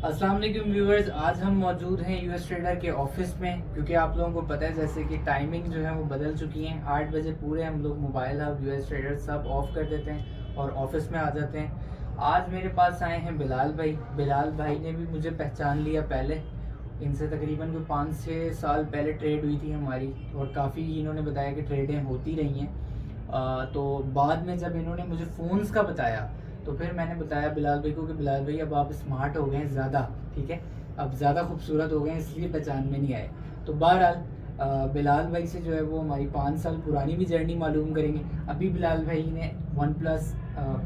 अस्सलाम वालेकुम व्यूअर्स। आज हम मौजूद हैं यूएस ट्रेडर के ऑफिस में, क्योंकि आप लोगों को पता है जैसे कि टाइमिंग जो है वो बदल चुकी है। 8 बजे पूरे हम लोग मोबाइल हब यूएस ट्रेडर सब ऑफ कर देते हैं और ऑफिस में आ जाते हैं। आज मेरे पास आए हैं बिलाल भाई। बिलाल भाई ने भी मुझे पहचान लिया पहले। इनसे तकरीबन कोई 5-6 साल पहले ट्रेड हुई थी हमारी, और काफ़ी इन्होंने बताया कि ट्रेडें होती रही हैं। तो बाद में जब इन्होंने मुझे फ़ोन्स का बताया तो फिर मैंने बताया बिलाल भाई को कि बिलाल भाई अब आप स्मार्ट हो गए हैं ज़्यादा, ठीक है, अब ज़्यादा खूबसूरत हो गए हैं, इसलिए पहचान में नहीं आए। तो बहरहाल बिलाल भाई से जो है वो हमारी 5 साल पुरानी भी जर्नी मालूम करेंगे। अभी बिलाल भाई ने वन प्लस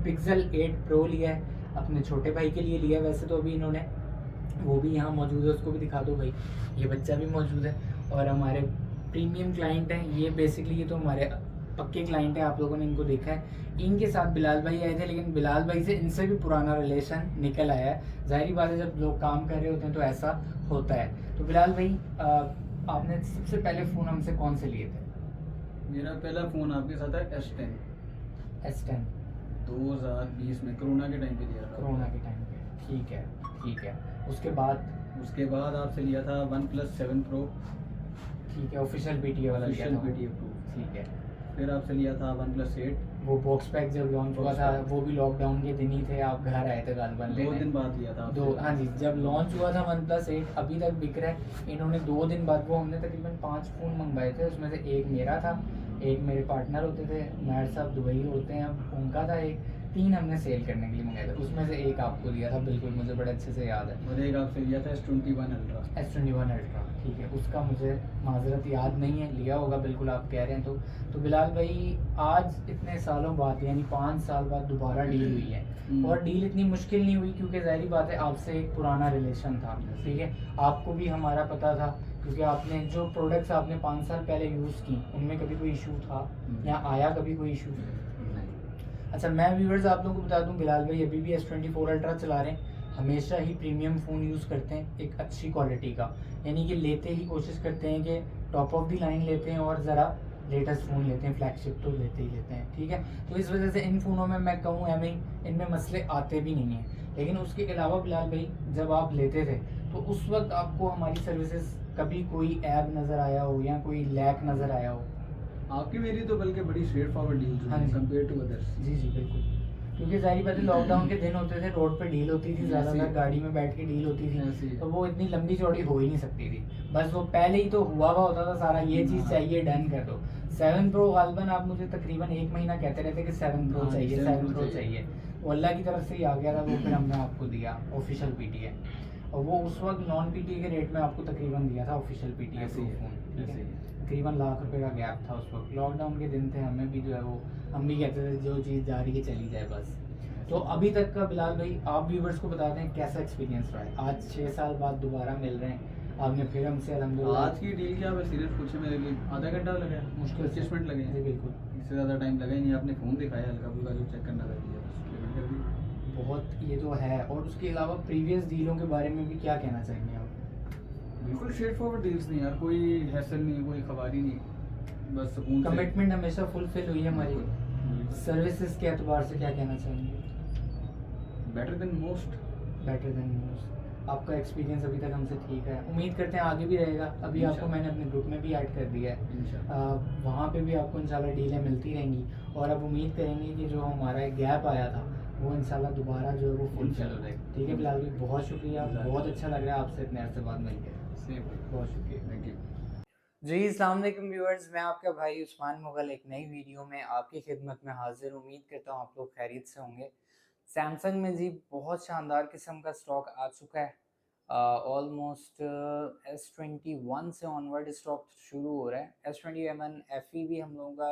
पिक्सल 8 प्रो लिया है, अपने छोटे भाई के लिए लिया। वैसे तो अभी इन्होंने, वो भी यहाँ मौजूद है, उसको भी दिखा दो भाई, ये बच्चा भी मौजूद है। और हमारे प्रीमियम क्लाइंट हैं ये, बेसिकली ये तो हमारे पक्के क्लाइंट हैं, आप लोगों ने इनको देखा है। इनके साथ बिलाल भाई आए थे, लेकिन बिलाल भाई से इनसे भी पुराना रिलेशन निकल आया है। जाहिर बात है, जब लोग काम कर रहे होते हैं तो ऐसा होता है। तो बिलाल भाई, आपने सबसे पहले फ़ोन हमसे कौन से लिए थे? मेरा पहला फ़ोन आपके साथ है S10। S10। 2020 में कोरोना के टाइम पे लिया था। कोरोना के टाइम पे, ठीक है, ठीक है। उसके बाद? उसके बाद आपसे लिया था वन प्लस 7 प्रो। ठीक है, ऑफिशियल PTA वाला लिया ऑफिशियल था वो। PTA pro. ठीक है। फिर आपसे लिया था वन प्लस 8। वो बॉक्स पैक जब लॉन्च हुआ बॉक्स था, पैक। वो भी लॉकडाउन के दिन ही थे, आप घर आए थे गालबन 2 लेने। दिन बाद लिया था आपसे। दो, हाँ जी, जब लॉन्च हुआ था वन प्लस 8, अभी तक बिक रहा है। इन्होंने 2 दिन बाद, वो हमने तकरीबन 5 फ़ोन मंगवाए थे, उसमें से एक मेरा था, एक मेरे पार्टनर होते थे मैर साहब, दुबई होते हैं, अब उनका था एक, 3 हमने सेल करने के लिए मंगाए थे, उसमें से एक आपको दिया था, बिल्कुल मुझे बड़े अच्छे से याद है। और एक आपसे लिया था S21 अल्ट्रा। S21 अल्ट्रा, ठीक है, उसका मुझे माजरत याद नहीं है, लिया होगा बिल्कुल, आप कह रहे हैं तो बिलाल भाई, आज इतने सालों बाद यानी 5 साल बाद दोबारा डील हुई है। और डील इतनी मुश्किल नहीं हुई, क्योंकि जाहिर बात है आपसे एक पुराना रिलेशन था, ठीक है, आपको भी हमारा पता था, क्योंकि आपने जो प्रोडक्ट्स आपने 5 साल पहले यूज़ की उनमें कभी कोई इशू था या आया कभी कोई इशू? अच्छा, मैं व्यूअर्स आप लोगों को बता दूं, बिलाल भाई अभी भी S24 अल्ट्रा चला रहे हैं। हमेशा ही प्रीमियम फ़ोन यूज़ करते हैं, एक अच्छी क्वालिटी का, यानी कि लेते ही कोशिश करते हैं कि टॉप ऑफ दी लाइन लेते हैं और ज़रा लेटेस्ट फ़ोन लेते हैं, फ्लैगशिप तो लेते ही लेते हैं, ठीक है। तो इस वजह से इन फ़ोनों में मैं कहूँ एम इनमें मसले आते भी नहीं हैं। लेकिन उसके अलावा बिलाल भाई, जब आप लेते थे तो उस वक्त आपको हमारी सर्विसेज कभी कोई ऐप नज़र आया हो या कोई लैक नज़र आया हो? आपकी मेरी तो बल्कि बड़ी स्ट्रेट फॉरवर्ड डील हाँ थी जी। Compare to others. जी जी बिल्कुल, क्योंकि जाहिर बात है लॉकडाउन के दिन होते थे, रोड पे डील होती थी, ज़्यादातर गाड़ी में बैठ के डील होती थी, तो वो इतनी लंबी चौड़ी हो ही नहीं सकती थी। बस वो पहले ही तो हुआ हुआ होता था सारा, ये चीज़ चाहिए, डन कर दो। 7 प्रो गालबन आप मुझे तकरीबन 1 महीना कहते रहते कि 7 प्रो चाहिए, 7 प्रो चाहिए। वो अल्लाह की तरफ से ही आ गया था वो, फिर हमने आपको दिया ऑफिशियल PTA। और वो उस वक्त नॉन PTA के रेट में आपको तकरीबन दिया था ऑफिशियल PTA ऐसे प्रो ही है, फ़ोन, ठीक ऐसे है। ही है। तकरीबन लाख रुपए का गैप था उस वक्त, लॉकडाउन के दिन थे, हमें भी जो है वो, हम भी कहते थे जो चीज़ जा रही है चली जाए बस। तो अभी तक का बिलाल भाई, आप व्यूवर्स को बता दें कैसा एक्सपीरियंस रहा है, आज 6 साल बाद दोबारा मिल रहे हैं, आपने फिर हमसे अल्हम्दुलिल्लाह। आज की डील क्या, मैं सीरियस पूछे मेरे लिए आधा घंटा लगा, मुश्किल 25 मिनट लगे जी हैं। बिल्कुल। इससे ज़्यादा टाइम लगा ही नहीं। आपने फ़ोन दिखाया हल्का फुल्का जो चेक करना था, दिया बस पेमेंट कर दी। बहुत ये तो है। और उसके अलावा प्रीवियस डीलों के बारे में भी क्या कहना चाहेंगे आप? बिल्कुल स्ट्रेट फॉरवर्ड डील्स नहीं यार, कोई हैसल नहीं, कोई खबारी नहीं, बस सुकून से। कमिटमेंट हमेशा फुलफिल हुई है हमारी। बिल्कुल। सर्विसेज के एतबार से क्या कहना चाहेंगे? Better than most. Better than most. आपका एक्सपीरियंस अभी तक हमसे ठीक है, उम्मीद करते हैं आगे भी रहेगा। अभी आपको इंशाल्लाह। मैंने अपने ग्रुप में भी ऐड कर दिया है, इंशाल्लाह। वहाँ पे भी आपको इंशाल्लाह डीलें मिलती रहेंगी। और अब उम्मीद करेंगे कि जो हमारा एक गैप आया था वो इंशाल्लाह दोबारा जो है वो फुलफिल हो जाएगा, ठीक है। बिलाल भाई बहुत शुक्रिया, बहुत अच्छा लग रहा है आपसे इतने अरसे बाद मिलकर, बहुत शुक्रिया। Thank you. जी अस्सलाम वालेकुम व्यूअर्स, मैं आपका भाई उस्मान मुगल एक नई वीडियो में आपकी खिदमत में हाजिर। उम्मीद करता हूँ आप लोग खैरियत से होंगे। सैमसंग में जी बहुत शानदार किस्म का स्टॉक आ चुका है। ऑलमोस्ट S21 से ऑनवर्ड स्टॉक शुरू हो रहा है। S21 FE भी हम लोगों का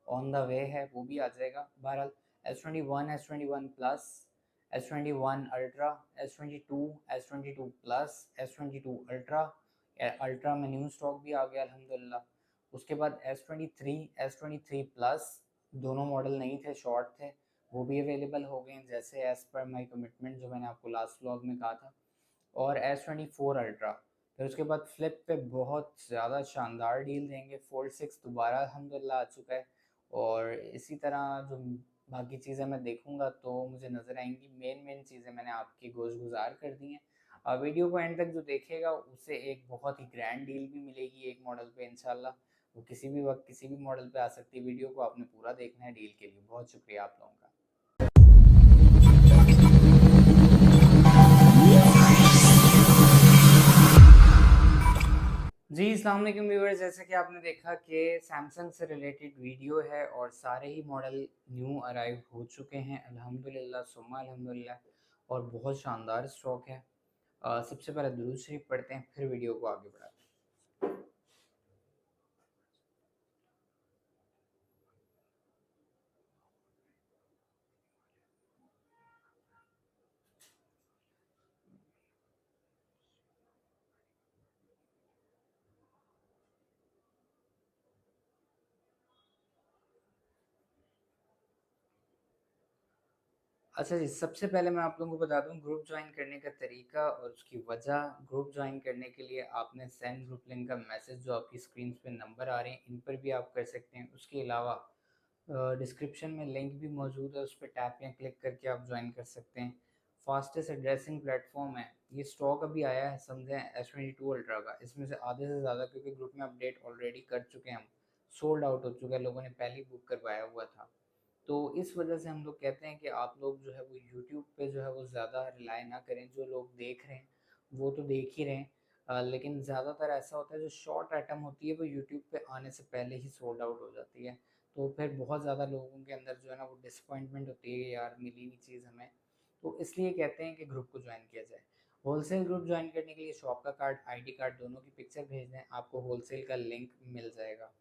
ऑन द वे है, वो भी आ जाएगा। बहरहाल S21, S21 plus, S21 ultra, S22, S22 plus, S22 ultra, ultra में न्यू स्टॉक भी आ गया अल्हम्दुलिल्लाह। उसके बाद S23, S23 प्लस, दोनों मॉडल नहीं थे, शॉर्ट थे, वो भी अवेलेबल हो गए हैं, जैसे एज़ पर माई कमिटमेंट जो मैंने आपको लास्ट व्लॉग में कहा था। और S24 अल्ट्रा। फिर उसके बाद फ्लिप पे बहुत ज़्यादा शानदार डील देंगे, फोल्ड 6 दोबारा अल्हम्दुलिल्लाह आ चुका है। और इसी तरह जो बाकी चीज़ें मैं देखूंगा तो मुझे नज़र आएंगी। मेन चीज़ें मैंने आपकी गोश गुजार कर दी हैं। वीडियो को एंड तक जो देखेगा उसे एक बहुत ही ग्रैंड डील भी मिलेगी एक मॉडल पे इंशाल्लाह। वो किसी भी वक्त किसी भी मॉडल पे आ सकती है। वीडियो को आपने पूरा देखना है डील के लिए। बहुत शुक्रिया आप लोगों का। जी अस्सलाम वालेकुम व्यूअर्स, जैसे कि आपने देखा कि सैमसंग से रिलेटेड वीडियो है और सारे ही मॉडल न्यू अराइव हो चुके हैं अल्हम्दुलिल्लाह सुम्मा अल्हम्दुलिल्लाह और बहुत शानदार स्टॉक है। सबसे पहले दुरूद शरीफ पढ़ते हैं फिर वीडियो को आगे बढ़ाते हैं। अच्छा जी, सबसे पहले मैं आप लोगों को बता दूं ग्रुप ज्वाइन करने का तरीका और उसकी वजह। ग्रुप ज्वाइन करने के लिए आपने सेंड ग्रुप लिंक का मैसेज जो आपकी स्क्रीन पे नंबर आ रहे हैं इन पर भी आप कर सकते हैं। उसके अलावा डिस्क्रिप्शन में लिंक भी मौजूद है, उस पर टैप या क्लिक करके आप ज्वाइन कर सकते हैं। फास्टेस्ट एड्रेसिंग प्लेटफॉर्म है। ये स्टॉक अभी आया है समझें S22 अल्ट्रा का, इसमें से आधे से ज़्यादा क्योंकि ग्रुप में अपडेट ऑलरेडी कर चुके हैं हम, सोल्ड आउट हो चुका है, लोगों ने पहले ही बुक करवाया हुआ था। तो इस वजह से हम लोग कहते हैं कि आप लोग जो है वो यूट्यूब पे जो है वो ज़्यादा रिलाई ना करें। जो लोग देख रहे हैं वो तो देख ही रहे हैं, लेकिन ज़्यादातर ऐसा होता है जो शॉर्ट आइटम होती है वो यूट्यूब पे आने से पहले ही सोल्ड आउट हो जाती है। तो फिर बहुत ज़्यादा लोगों के अंदर जो है ना वो डिसअपॉइंटमेंट होती है, यार मिली नहीं चीज़ हमें। तो इसलिए कहते हैं कि ग्रुप को ज्वाइन किया जाए। होलसेल ग्रुप ज्वाइन करने के लिए शॉप का कार्ड, आईडी कार्ड दोनों की पिक्चर भेज दें, आपको होलसेल का लिंक मिल जाएगा।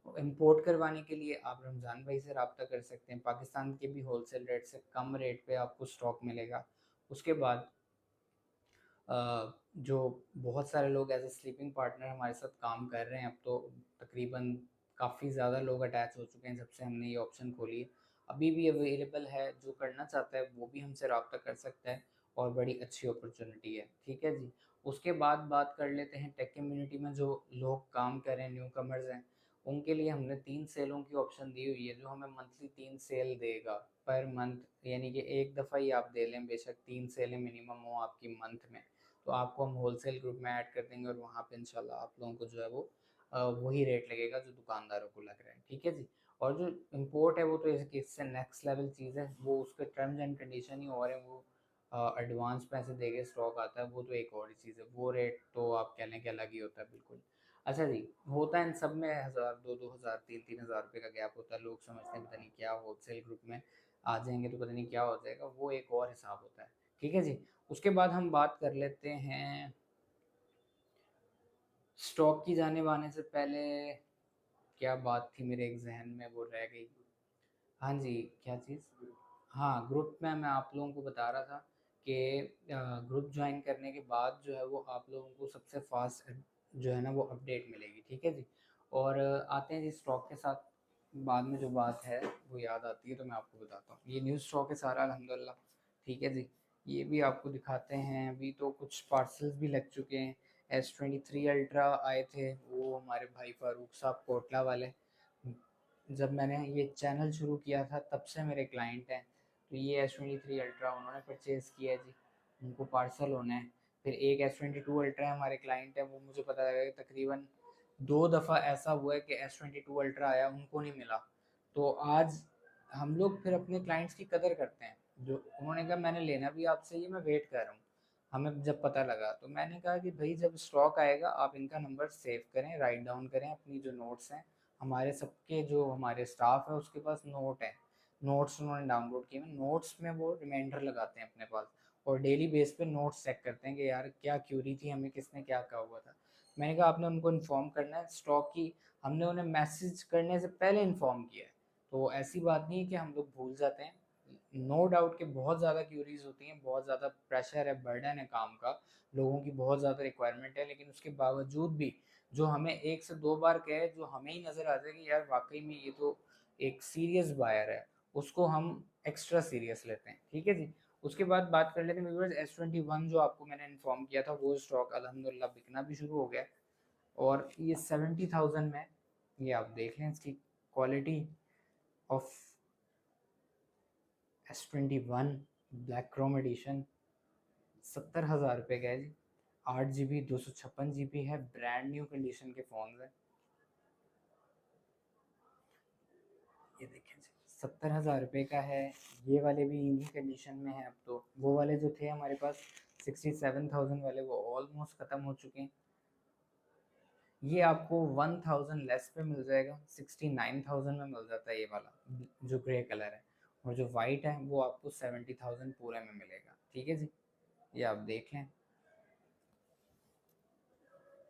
इंपोर्ट करवाने के लिए आप रमज़ान भाई से रब्ता कर सकते हैं। पाकिस्तान के भी होलसेल रेट से कम रेट पे आपको स्टॉक मिलेगा। उसके बाद जो बहुत सारे लोग एज ए स्लीपिंग पार्टनर हमारे साथ काम कर रहे हैं, अब तो तकरीबन काफ़ी ज़्यादा लोग अटैच हो चुके हैं जब से हमने ये ऑप्शन खोली है। अभी भी अवेलेबल है, जो करना चाहता है वो भी हमसे रब्ता कर सकता है और बड़ी अच्छी अपॉर्चुनिटी है। ठीक है जी। उसके बाद बात कर लेते हैं टेक कम्युनिटी में जो लोग काम कर रहे हैं, न्यू कमर्स हैं, उनके लिए हमने 3 सेलों की ऑप्शन दी हुई है जो हमें मंथली 3 सेल देगा पर मंथ। यानी कि एक दफ़ा ही आप दे लें, बेशक 3 सेलें मिनिमम हो आपकी मंथ में, तो आपको हम होलसेल ग्रुप में ऐड कर देंगे और वहाँ पे इंशाल्लाह आप लोगों को जो है वो वही रेट लगेगा जो दुकानदारों को लग रहा है। ठीक है जी। और जो इम्पोर्ट है वो तो इससे नेक्स्ट लेवल चीज़ है, वो उसके टर्म्स एंड कंडीशन ही और है। वो एडवांस पैसे दे के स्टॉक आता है, वो तो एक और ही चीज़ है। वो रेट तो आप कह लें कि अलग ही होता है बिल्कुल। अच्छा जी, होता है इन सब में हज़ार, दो दो हज़ार, तीन तीन हज़ार रुपये का गैप होता है। लोग समझते हैं पता नहीं क्या होलसेल ग्रुप में आ जाएंगे तो पता नहीं क्या हो जाएगा, वो एक और हिसाब होता है। ठीक है जी। उसके बाद हम बात कर लेते हैं स्टॉक की जाने आने से पहले क्या बात थी मेरे एक जहन में वो रह गई। हाँ जी, क्या चीज़? हाँ, ग्रुप में मैं आप लोगों को बता रहा था कि ग्रुप ज्वाइन करने के बाद जो है वो आप लोगों को सबसे फास्ट जो है ना वो अपडेट मिलेगी। ठीक है जी। और आते हैं जी स्टॉक के साथ। बाद में जो बात है वो याद आती है तो मैं आपको बताता हूँ। ये न्यू स्टॉक है सारा अल्हम्दुलिल्लाह। ठीक है जी। ये भी आपको दिखाते हैं। अभी तो कुछ पार्सल्स भी लग चुके हैं। S23 अल्ट्रा आए थे, वो हमारे भाई फारूक साहब कोटला वाले। जब मैंने ये चैनल शुरू किया था तब से मेरे क्लाइंट हैं। तो ये S23 अल्ट्रा उन्होंने परचेज़ किया है जी, उनको पार्सल होना है। फिर एक S22 अल्ट्रा हमारे क्लाइंट है, वो मुझे पता लगा कि तकरीबन 2 दफ़ा ऐसा हुआ है कि S22 अल्ट्रा आया उनको नहीं मिला। तो आज हम लोग फिर अपने क्लाइंट्स की कदर करते हैं। जो उन्होंने कहा मैंने लेना भी आपसे, ये मैं वेट कर रहा हूँ। हमें जब पता लगा तो मैंने कहा कि भाई जब स्टॉक आएगा आप इनका नंबर सेव करें, राइट डाउन करें अपनी जो नोट्स हैं। हमारे सबके जो हमारे स्टाफ है उसके पास नोट है, नोट्स उन्होंने डाउनलोड किए हैं। नोट्स में वो रिमाइंडर लगाते हैं अपने पास और डेली बेस पे नोट्स चेक करते हैं कि यार क्या क्यूरी थी, हमें किसने क्या कहा हुआ था। मैंने कहा आपने उनको इन्फॉर्म करना है स्टॉक की, हमने उन्हें मैसेज करने से पहले इन्फॉर्म किया है। तो ऐसी बात नहीं है कि हम लोग भूल जाते हैं। नो डाउट कि बहुत ज़्यादा क्यूरीज होती हैं, बहुत ज़्यादा प्रेशर है, बर्डन है काम का, लोगों की बहुत ज़्यादा रिक्वायरमेंट है, लेकिन उसके बावजूद भी जो हमें 1 से 2 बार कहे, जो हमें ही नज़र आ जाए कि यार वाकई में ये तो एक सीरियस बायर है, उसको हम एक्स्ट्रा सीरियस लेते हैं। ठीक है जी। उसके बाद बात कर लेते हैं व्यूअर्स S21 जो आपको मैंने इन्फॉर्म किया था, वो स्टॉक अल्हम्दुलिल्लाह बिकना भी शुरू हो गया और ये 70,000 में, ये आप देख लें इसकी quality of S21 black chrome edition. 70,000 रुपये का है जी। 8 GB 256 GB है, ब्रांड न्यू कंडीशन के फ़ोन है। ये देखें जी, 70,000 रुपये का है। ये वाले भी इन्हीं कंडीशन में है। अब तो वो वाले जो थे हमारे पास 67,000 वाले, वो ऑलमोस्ट ख़त्म हो चुके हैं। ये आपको 1000 लेस पे मिल जाएगा, 69,000 में मिल जाता है ये वाला जो ग्रे कलर है। और जो वाइट है वो आपको 70,000 पूरे में मिलेगा। ठीक है जी, ये आप देख लें।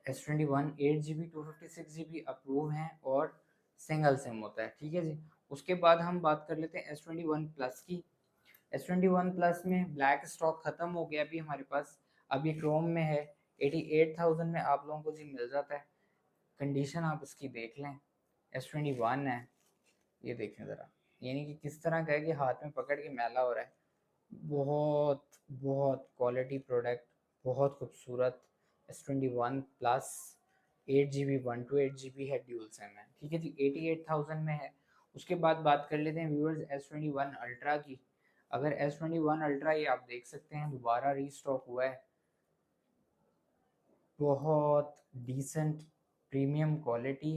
S21 8 GB 256 GB अप्रूव हैं और सिंगल सिम होता है। ठीक है जी। उसके बाद हम बात कर लेते हैं S21 प्लस की। S21 प्लस में ब्लैक स्टॉक ख़त्म हो गया अभी हमारे पास। अब ये क्रोम में है, 88,000 में आप लोगों को जी मिल जाता है। कंडीशन आप इसकी देख लें। S21 है, ये देखें ज़रा, यानी कि किस तरह का है कि हाथ में पकड़ के मैला हो रहा है। बहुत बहुत क्वालिटी प्रोडक्ट, बहुत खूबसूरत। S21 प्लस 8 GB 128 GB है, ड्यूल सिम है। ठीक है जी, 88,000 में है। उसके बाद बात कर लेते हैं व्यूअर्स S21 अल्ट्रा की। अगर S21 अल्ट्रा, ये आप देख सकते हैं दोबारा रीस्टॉक हुआ है। बहुत डिसेंट प्रीमियम क्वालिटी।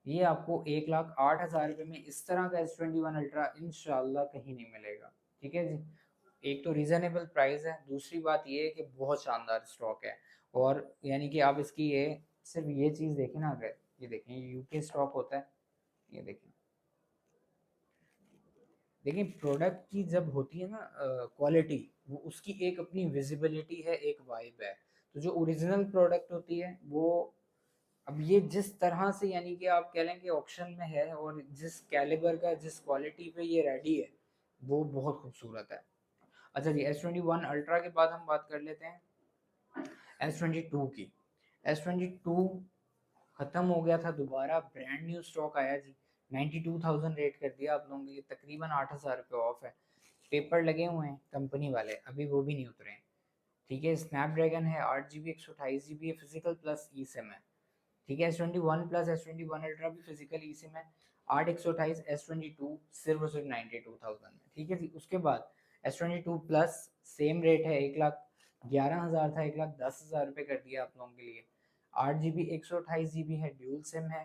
ये आपको 1,08,000 रुपये में इस तरह का S21 अल्ट्रा इंशाल्लाह कहीं नहीं मिलेगा। ठीक है जी, एक तो रीज़नेबल प्राइस है, दूसरी बात ये है कि बहुत शानदार स्टॉक है। और यानी कि आप इसकी ये सिर्फ ये चीज़ देखें ना, अगर ये देखें यूके स्टॉक होता है, ये देखें। देखिए प्रोडक्ट की जब होती है ना क्वालिटी, वो उसकी एक अपनी विजिबिलिटी है, एक वाइब है। तो जो ओरिजिनल प्रोडक्ट होती है वो, अब ये जिस तरह से यानी कि आप कह लें कि ऑप्शन में है और जिस कैलिबर का, जिस क्वालिटी पे ये रेडी है, वो बहुत खूबसूरत है। अच्छा जी, S21 अल्ट्रा के बाद हम बात कर लेते हैं S22 की। S22 ख़त्म हो गया था, दोबारा ब्रांड न्यू स्टॉक आया जी। 92,000 रेट कर दिया आप लोगों के लिए, तकरीबन 8,000 रुपये ऑफ है। पेपर लगे हुए हैं कंपनी वाले, अभी वो भी नहीं उतरे हैं। ठीक है, स्नैपड्रैगन है, 8 GB 128 GB है, फिजिकल प्लस ई सिम है। ठीक है, S21 प्लस S21 अल्ट्रा भी फिजिकल ई सिम है। 8 128 S22 सिर्फ और सिर्फ 92,000 में। ठीक है जी। उसके बाद S22 प्लस सेम रेट है, 1,11,000 था, 1,10,000 रुपये कर दिया आप लोगों के लिए। 8 GB 128 GB है, ड्यूल सिम है,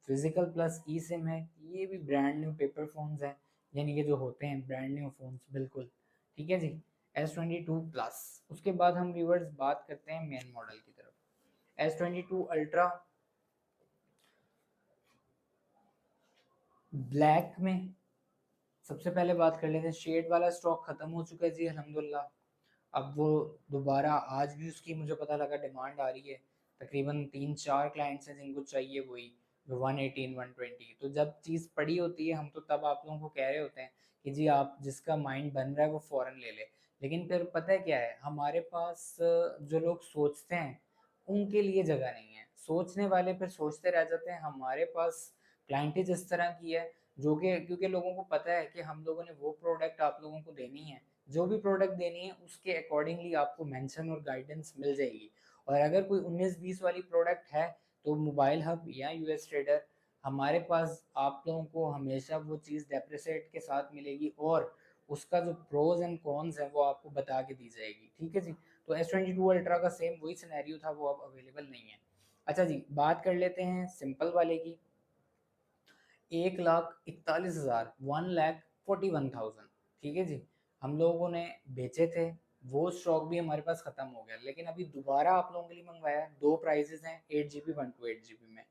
फिजिकल प्लस ई सिम है। ये भी ब्रांड न्यू पेपर फोन्स हैं, यानी कि जो होते हैं ब्रांड न्यू फोन्स बिल्कुल। ठीक है जी, S22 प्लस। उसके बाद हम व्यूअर्स बात करते हैं मेन मॉडल की तरफ। S22 अल्ट्रा ब्लैक में सबसे पहले बात कर लेते हैं। शेड वाला स्टॉक खत्म हो चुका है जी अल्हम्दुलिल्लाह। अब वो दोबारा आज भी उसकी मुझे पता लगा डिमांड आ रही है। तकरीबन 3-4 क्लाइंट्स हैं जिनको चाहिए वही जो 118 120। तो जब चीज़ पड़ी होती है हम तो तब आप लोगों को कह रहे होते हैं कि जी आप जिसका माइंड बन रहा है वो फ़ौरन ले ले। लेकिन फिर पता है क्या है, हमारे पास जो लोग सोचते हैं उनके लिए जगह नहीं है। सोचने वाले फिर सोचते रह जाते हैं। हमारे पास क्लाइंटेज इस तरह की है जो कि, क्योंकि लोगों को पता है कि हम लोगों ने वो प्रोडक्ट आप लोगों को देनी है, जो भी प्रोडक्ट देनी है उसके अकॉर्डिंगली आपको मेंशन और गाइडेंस मिल जाएगी। और अगर कोई 19-20 वाली प्रोडक्ट है तो मोबाइल हब या यूएस ट्रेडर, हमारे पास आप लोगों को हमेशा वो चीज़ डेप्रिसिएट के साथ मिलेगी और उसका जो प्रोज एंड कॉन्स है वो आपको बता के दी जाएगी। ठीक है जी। तो S22 अल्ट्रा का सेम वही सिनेरियो था, वो अब अवेलेबल नहीं है। अच्छा जी, बात कर लेते हैं सिंपल वाले की। 1,41,000 1,41,000। ठीक है जी। हम लोगों ने बेचे थे, वो स्टॉक भी हमारे पास ख़त्म हो गया, लेकिन अभी दोबारा आप लोगों के लिए मंगवाया। दो प्राइजेस हैं 8 GB 128 GB में।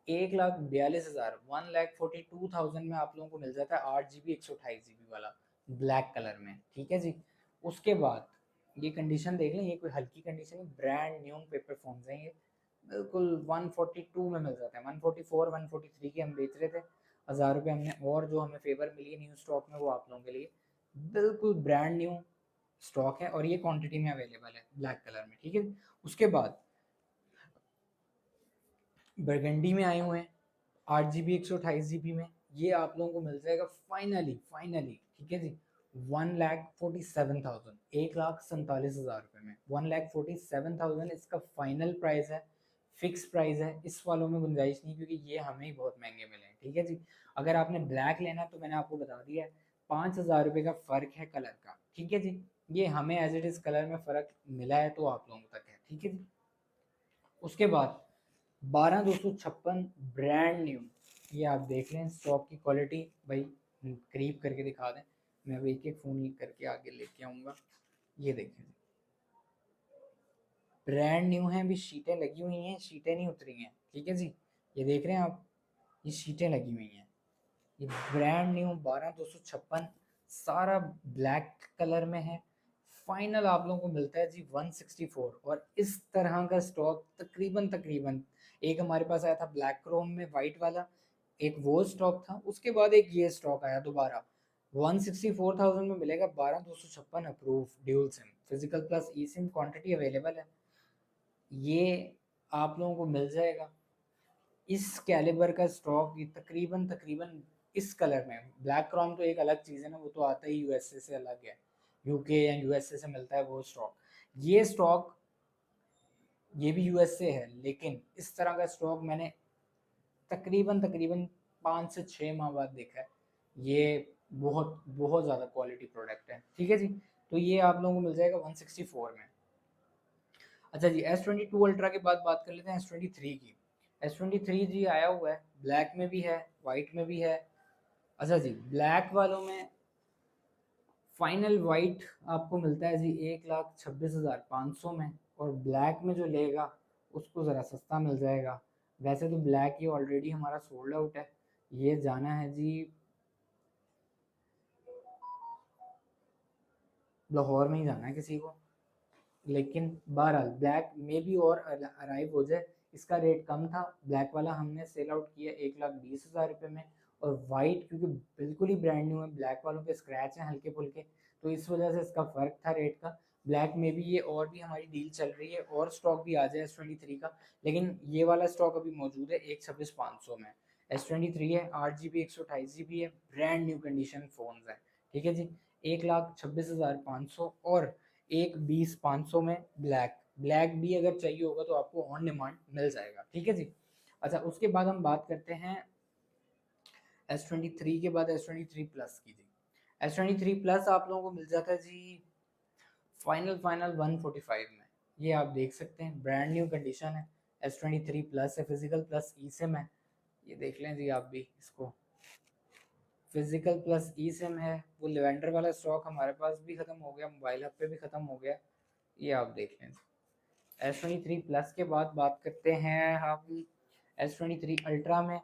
1,42,000 1,42,000 में आप लोगों को मिल जाता है 8 GB 128 GB वाला ब्लैक कलर में। ठीक है जी। उसके बाद ये कंडीशन देख लें, ये कोई हल्की condition, brand new paper phones हैं ये। बिल्कुल 142 में मिल जाता है, 144 143 के हम बेच रहे थे। 1,000 रुपये हमने और जो हमें फेवर मिली है न्यू स्टॉक में वो आप लोगों के लिए बिल्कुल ब्रांड न्यू स्टॉक है और ये क्वांटिटी में अवेलेबल है ब्लैक कलर में। ठीक है। उसके बाद बरगंडी में आए हुए हैं 8 GB 128 GB में। ये आप लोगों को मिल जाएगा फाइनली फाइनली। ठीक है जी, 1,47,000 1,47,000 रुपये में 1,47,000 इसका फाइनल प्राइस है, फिक्स प्राइस है। इस वालों में गुंजाइश नहीं क्योंकि ये हमें ही बहुत महंगे मिले हैं। ठीक है जी। अगर आपने ब्लैक लेना है तो मैंने आपको बता दिया है 5,000 रुपये का फ़र्क है कलर का। ठीक है जी। ये हमें एज इट इज़ कलर में फ़र्क मिला है तो आप लोगों तक है, ठीक है जी। उसके बाद 12256 ब्रांड न्यू, ये आप देख लें स्टॉक की क्वालिटी भाई, करीब करके दिखा दें, मैं अब एक एक फ़ोन करके आगे लेके आऊँगा। ये देखें ब्रांड न्यू है, अभी शीटें लगी हुई हैं, शीटें नहीं उतरी हैं, ठीक है जी। ये देख रहे हैं आप, ये शीटें लगी हुई हैं, ये ब्रांड न्यू 12256 सारा ब्लैक कलर में है। फाइनल आप लोगों को मिलता है जी 164, और इस तरह का स्टॉक तकरीबन तकरीबन एक हमारे पास आया था ब्लैक क्रोम में वाइट वाला, एक वो स्टॉक था, उसके बाद एक ये स्टॉक आया दोबारा 164,000 में मिलेगा 12256 approve dual SIM physical plus eSIM, quantity available है, ये आप लोगों को मिल जाएगा। इस कैलिबर का स्टॉक ये तकरीबन तकरीबन इस कलर में, ब्लैक क्रोम तो एक अलग चीज़ है ना, वो तो आता ही यूएसए से अलग है, यूके या यूएसए से मिलता है वो स्टॉक। ये स्टॉक ये भी यूएसए है, लेकिन इस तरह का स्टॉक मैंने तकरीबन तकरीबन 5 से 6 माह बाद देखा है। ये बहुत बहुत ज़्यादा क्वालिटी प्रोडक्ट है, ठीक है जी। तो ये आप लोगों को मिल जाएगा 164 में। अच्छा जी, S22 अल्ट्रा के बाद बात कर लेते हैं S23 की। S23 जी आया हुआ है, ब्लैक में भी है, वाइट में भी है। अच्छा जी, ब्लैक वालों में फाइनल वाइट आपको मिलता है जी 1,26,500 में, और ब्लैक में जो लेगा उसको ज़रा सस्ता मिल जाएगा। वैसे तो ब्लैक ये ऑलरेडी हमारा सोल्ड आउट है, ये जाना है जी लाहौर में ही जाना है किसी को, लेकिन बहरहाल ब्लैक में भी और अराइव हो जाए। इसका रेट कम था, ब्लैक वाला हमने सेल आउट किया 1,20,000 रुपये में, और वाइट क्योंकि बिल्कुल ही ब्रांड न्यू है, ब्लैक वालों पे स्क्रैच हैं हल्के फुल्के, तो इस वजह से इसका फ़र्क था रेट का। ब्लैक में भी ये और भी हमारी डील चल रही है, और स्टॉक भी आ जाए S23 का, लेकिन ये वाला स्टॉक अभी मौजूद है 1,26,500 में। S23 है, 8 GB 128 GB है, ब्रांड न्यू कंडीशन फ़ोन है, ठीक है जी। 1,26,500 और 1,20,500 में ब्लैक, ब्लैक भी अगर चाहिए होगा तो आपको ऑन डिमांड मिल जाएगा, ठीक है जी। अच्छा, उसके बाद हम बात करते हैं S23 के बाद S23 प्लस की जी। S23 प्लस आप लोगों को मिल जाता है जी फाइनल फाइनल 145 में, ये आप देख सकते हैं ब्रांड न्यू कंडीशन है। S23 प्लस है, फिजिकल प्लस ई सिम है, ये देख लें जी आप भी इसको, फिजिकल प्लस ई सिम है। वो लेवेंडर वाला स्टॉक हमारे पास भी ख़त्म हो गया, मोबाइल हब पे भी ख़त्म हो गया, ये आप देख लें। S23 प्लस के बाद बात करते हैं हम S23 अल्ट्रा में।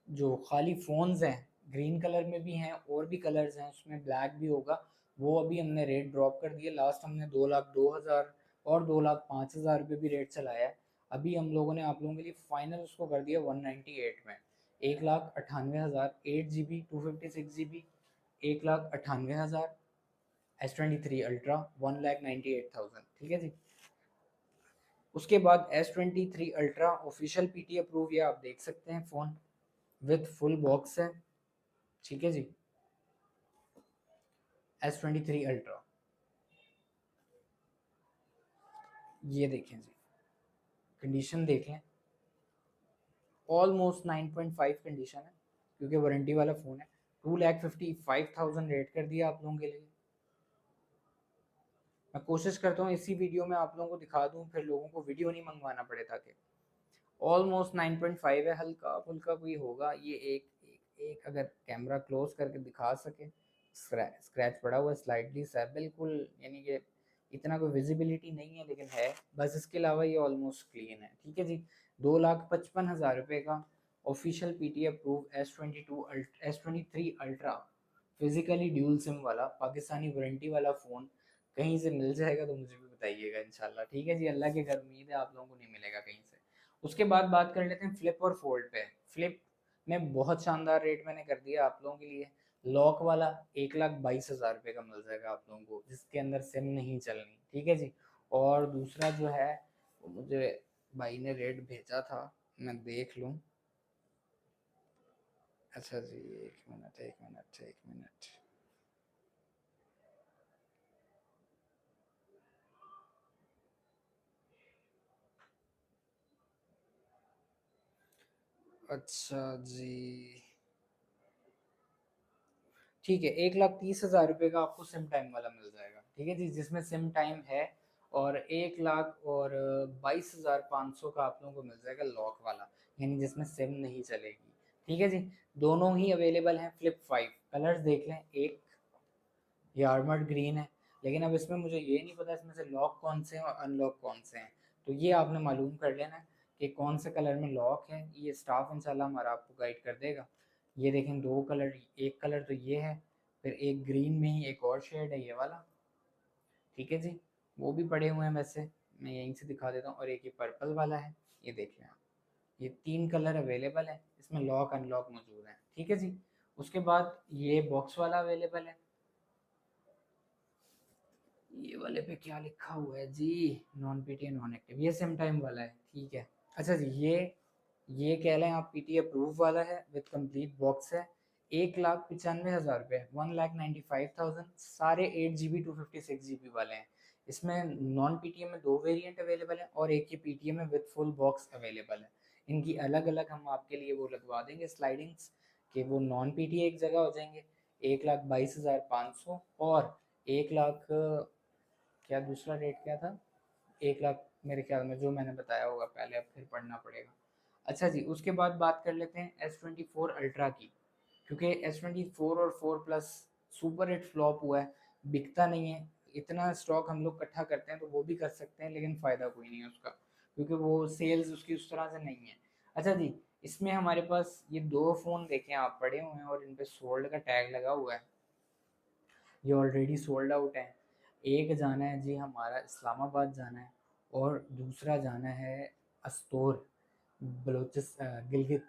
जो खाली फ़ोन्स हैं ग्रीन कलर में भी हैं, और भी कलर्स हैं, उसमें ब्लैक भी होगा, वो अभी हमने रेट ड्रॉप कर दिया। लास्ट हमने 2,02,000 और 2,05,000 रुपये भी रेट चलाया है, अभी हम लोगों ने आप लोगों के लिए फ़ाइनल उसको कर दिया 198 में, 1,98,000, 8 GB 256 GB, 1,98,000 S23 अल्ट्रा 1,98,000, ठीक है जी। उसके बाद S23 ultra official PT approve, ये आप देख सकते हैं फ़ोन विद फुल बॉक्स है, ठीक है जी। S23 अल्ट्रा ये देखें जी, कंडीशन देख लें, ऑलमोस्ट 9.5 कंडीशन है, क्योंकि वारंटी वाला फ़ोन है। 2,55,000 रेट कर दिया आप लोगों के लिए। मैं कोशिश करता हूँ इसी वीडियो में आप लोगों को दिखा दूँ, फिर लोगों को वीडियो नहीं मंगवाना पड़े, ताकि ऑलमोस्ट 9.5 है, हल्का फुल्का कोई होगा ये, एक अगर कैमरा क्लोज करके दिखा सके, स्क्रैच पड़ा हुआ है स्लाइडली सा, बिल्कुल, यानी कि इतना कोई विजिबिलिटी नहीं है लेकिन है, बस इसके अलावा ये ऑलमोस्ट क्लीन है, ठीक है जी। 2,55,000 रुपये का official PT approve S23 ultra physically dual SIM वाला पाकिस्तानी वारंटी वाला फ़ोन कहीं से मिल जाएगा तो मुझे भी बताइएगा इंशाल्लाह, ठीक है जी। अल्लाह के घर उम्मीद है आप लोगों को नहीं मिलेगा कहीं से। उसके बाद बात कर लेते हैं फ्लिप और फोल्ड पे। फ्लिप में बहुत शानदार रेट मैंने कर दिया आप लोगों के लिए, लॉक वाला 1,22,000 रुपये का मिल जाएगा आप लोगों को, जिसके अंदर सिम नहीं चलनी, ठीक है जी। और दूसरा जो है वो मुझे भाई ने रेट भेजा था, मैं देख लूँ। अच्छा जी, एक मिनट एक मिनट एक मिनट, अच्छा जी, ठीक है, 1,30,000 रुपये का आपको सिम टाइम वाला मिल जाएगा, ठीक है जी, जिसमें सिम टाइम है, और 1,22,500 का आप लोगों को मिल जाएगा लॉक वाला, यानी जिसमें सिम नहीं चलेगी। ठीक है जी, दोनों ही अवेलेबल हैं। फ्लिप 5 कलर्स देख लें, एक ये आर्मर्ड ग्रीन है, लेकिन अब इसमें मुझे ये नहीं पता इसमें से लॉक कौन से हैं और अनलॉक कौन से हैं, तो ये आपने मालूम कर लेना कि कौन से कलर में लॉक है। ये स्टाफ इंशाल्लाह हमारा आपको गाइड कर देगा। ये देखें दो कलर, एक कलर तो ये है, फिर एक ग्रीन में ही एक और शेड है ये वाला। ठीक है जी, वो भी पड़े हुए हैं वैसे, मैं यहीं से दिखा देता हूँ। और एक ये पर्पल वाला है, ये देख लें आप, ये 3 कलर अवेलेबल है, इसमें लॉक अनलॉक मौजूद है। ठीक है जी, उसके बाद ये बॉक्स वाला अवेलेबल है। ये वाले पे क्या लिखा हुआ है जी, नॉन पीटी नॉन एक्टिव, ये सेम टाइम वाला है। ठीक है, अच्छा जी, ये कह लें आप पीटी अप्रूव वाला है, विद कंप्लीट बॉक्स है। 1,95,000 रुपये, 1,95,000, सारे 8 GB 256 GB वाले हैं। इसमें नॉन पीटीएम में 2 वेरिएंट अवेलेबल है और एक ही पीटीएम में विद फुल बॉक्स अवेलेबल है। इनकी अलग अलग हम आपके लिए वो लगवा देंगे स्लाइडिंग्स, कि वो नॉन पीटी एक जगह हो जाएंगे 1,22,500, और 1 लाख, क्या दूसरा रेट क्या था, 1 लाख मेरे ख्याल में जो मैंने बताया होगा पहले, अब फिर पढ़ना पड़ेगा। अच्छा जी, उसके बाद बात कर लेते हैं S24 अल्ट्रा की, क्योंकि S24 और 4 प्लस सुपर हिट फ्लॉप हुआ है, बिकता नहीं है। इतना स्टॉक हम लोग इकट्ठा करते हैं तो वो भी कर सकते हैं, लेकिन फ़ायदा कोई नहीं है उसका, क्योंकि वो सेल्स उसकी उस तरह से नहीं है। अच्छा जी, इसमें हमारे पास ये दो फ़ोन देखें आप पड़े हुए हैं और इन पे सोल्ड का टैग लगा हुआ है, ये ऑलरेडी सोल्ड आउट है। एक जाना है जी हमारा इस्लामाबाद जाना है, और दूसरा जाना है अस्तोर, गिलगित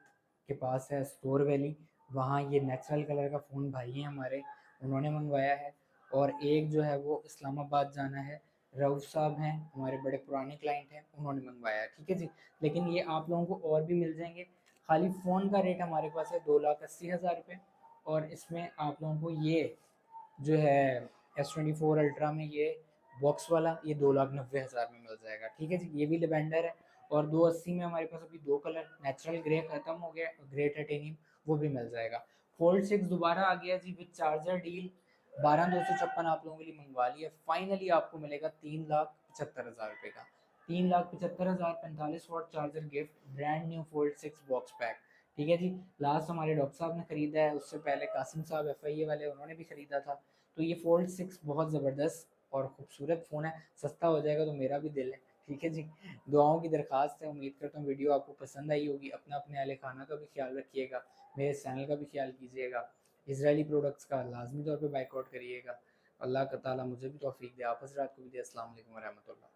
के पास है अस्तोर वैली, वहाँ ये नेचुरल कलर का फ़ोन भाई है हमारे, उन्होंने मंगवाया है। और एक जो है वो इस्लामाबाद जाना है, रऊफ़ साहब हैं हमारे बड़े पुराने क्लाइंट हैं, उन्होंने मंगवाया है। ठीक है जी, लेकिन ये आप लोगों को और भी मिल जाएंगे। खाली फ़ोन का रेट हमारे पास है 2,80,000 रुपये, और इसमें आप लोगों को ये जो है S24 अल्ट्रा में ये बॉक्स वाला ये 2,90,000 में मिल जाएगा। ठीक है जी, ये भी लिवेंडर है। और 280 में हमारे पास अभी दो कलर, नेचुरल ग्रे खत्म हो गया, ग्रे टाइटेनियम वो भी मिल जाएगा। फोल्ड 6 दोबारा आ गया जी विद चार्जर डील, 12,256 आप लोगों के लिए मंगवा लिया। फाइनली आपको मिलेगा 3,75,000 रुपये का, 3,75,000, 45 watt charger gift, brand new fold 6 box pack. ठीक है जी, लास्ट हमारे डॉक्टर साहब ने खरीदा है, उससे पहले कासिम साहब FIA वाले उन्होंने भी खरीदा था। तो ये फोल्ड 6 बहुत ज़बरदस्त और ख़ूबसूरत फ़ोन है, सस्ता हो जाएगा तो मेरा भी दिल है। ठीक है जी, दुआओं की दरख्वास्त है, उम्मीद करता हूँ वीडियो आपको पसंद आई होगी। अपना अपने अहले खाना का भी ख्याल रखिएगा, मेरे चैनल का भी ख्याल कीजिएगा, इसराइली प्रोडक्ट्स का लाजमी तौर पर बाइकआउट करिएगा। अल्लाह ताला मुझे भी तौफीक दे, आप हज़रात को भी दे। अस्सलाम वालेकुम व रहमतुल्लाह।